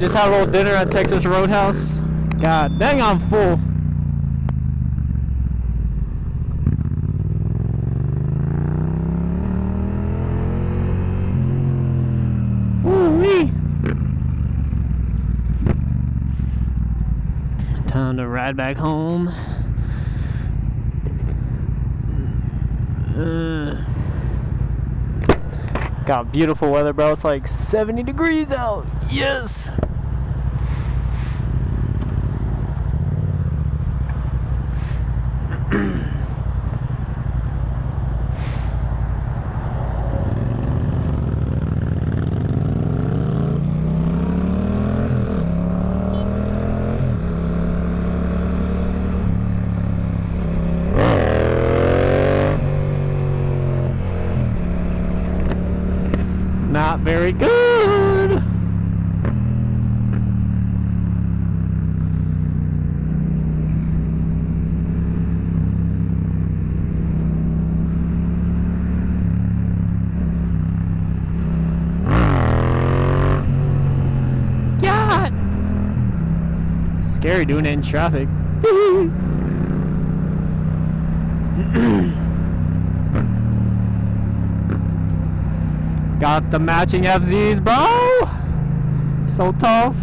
just had a little dinner at Texas Roadhouse. God dang, I'm full. Woo-wee. Time to ride back home. Got beautiful weather, bro. It's like 70 degrees out. Yes. Not very good. God. Scary doing it in traffic. Got the matching FZs, bro. So tough.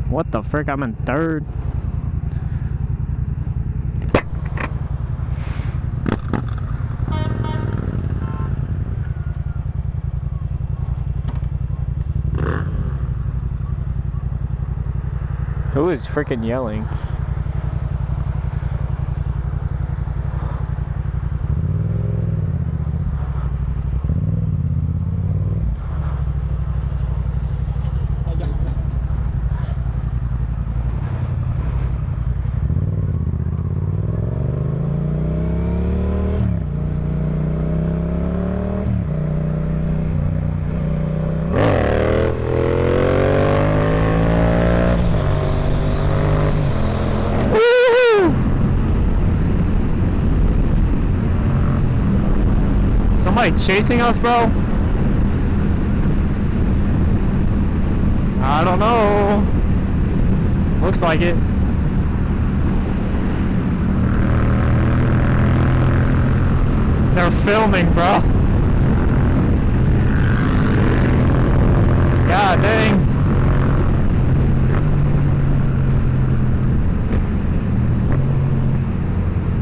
What the frick? I'm in third. Who is freaking yelling? Somebody chasing us, bro? I don't know. Looks like it. They're filming, bro. God dang.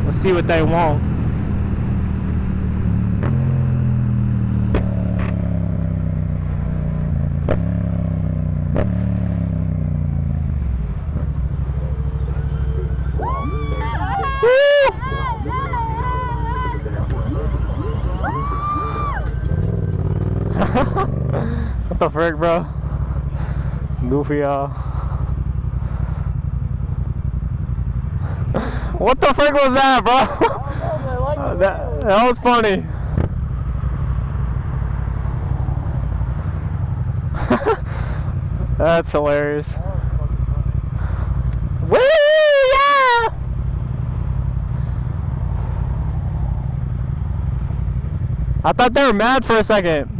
Let's see what they want. What the frick, bro? Goofy, y'all. What the frick was that, bro? That was funny. That's hilarious. Woo! Yeah! I thought they were mad for a second.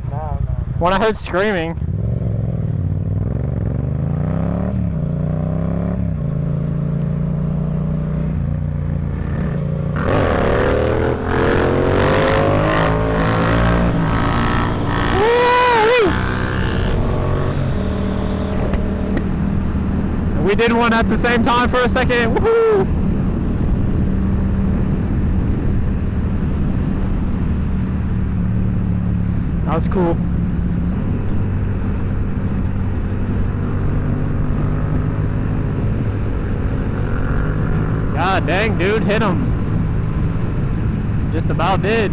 When I heard screaming. We did one at the same time for a second. Woohoo! That was cool. God dang, dude, hit him. Just about did.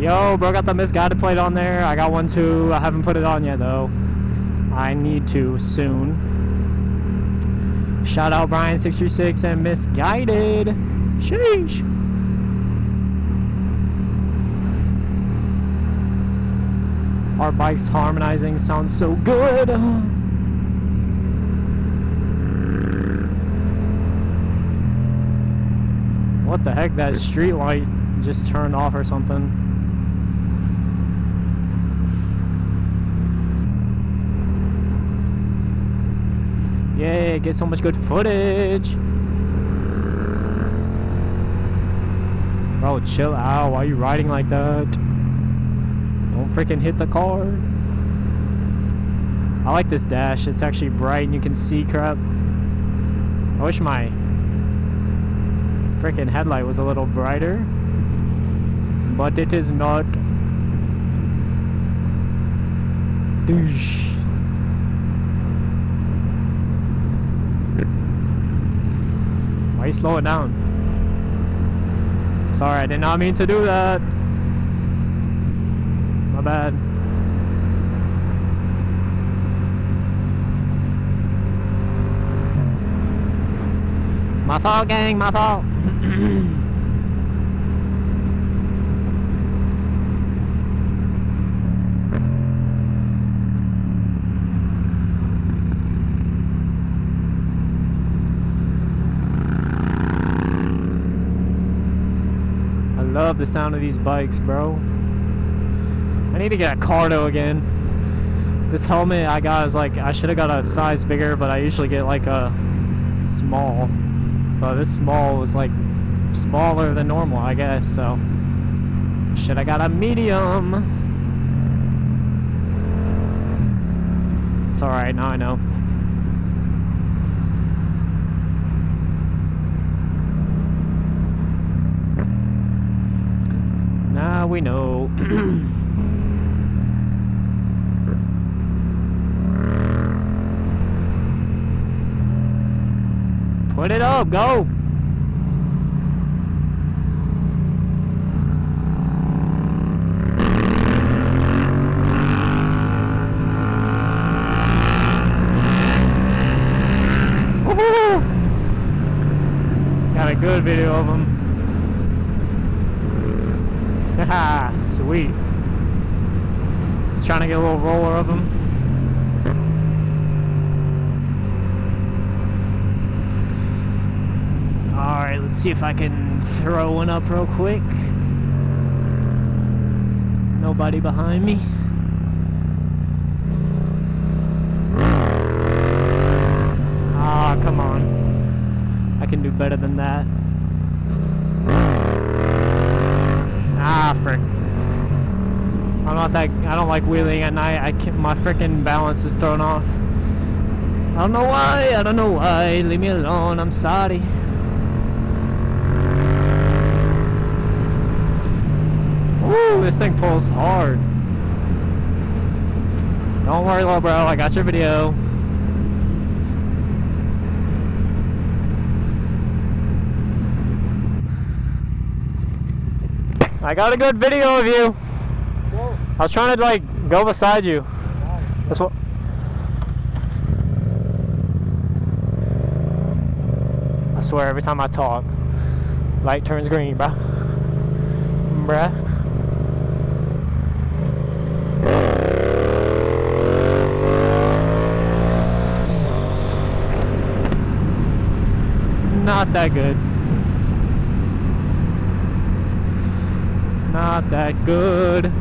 Yo, bro, got the misguided plate on there. I got one too. I haven't put it on yet though. I need to soon. Shout out Brian636 and Misguided. Sheesh. Our bikes harmonizing sounds so good. What the heck? That street light just turned off or something. Yay, get so much good footage. Bro, chill out. Why are you riding like that? Don't freaking hit the car. I like this dash. It's actually bright and you can see crap. I wish my freaking headlight was a little brighter, but it is not. Douche. Why you slow it down? Sorry, I did not mean to do that. My bad. My fault, gang, my fault. I love the sound of these bikes, bro. I need to get a Cardo again. This helmet I got is like, I should have got a size bigger, but I usually get like a small. But this small was like smaller than normal, I guess, so should have got a medium. It's alright, now I know. Now we know. Put it up, go! Woohoo! Got a good video of him. Haha, sweet. Just trying to get a little roller of him. Alright, let's see if I can throw one up real quick. Nobody behind me. Ah, come on. I can do better than that. Ah, frick. I'm not that. I don't like wheeling at night. I can't, my freaking balance is thrown off. I don't know why. I don't know why. Leave me alone. I'm sorry. Woo, this thing pulls hard. Don't worry, little bro. I got your video. I got a good video of you. Whoa. I was trying to like go beside you. That's what. I swear every time I talk, light turns green, bruh. Bruh. Not that good. Not that good.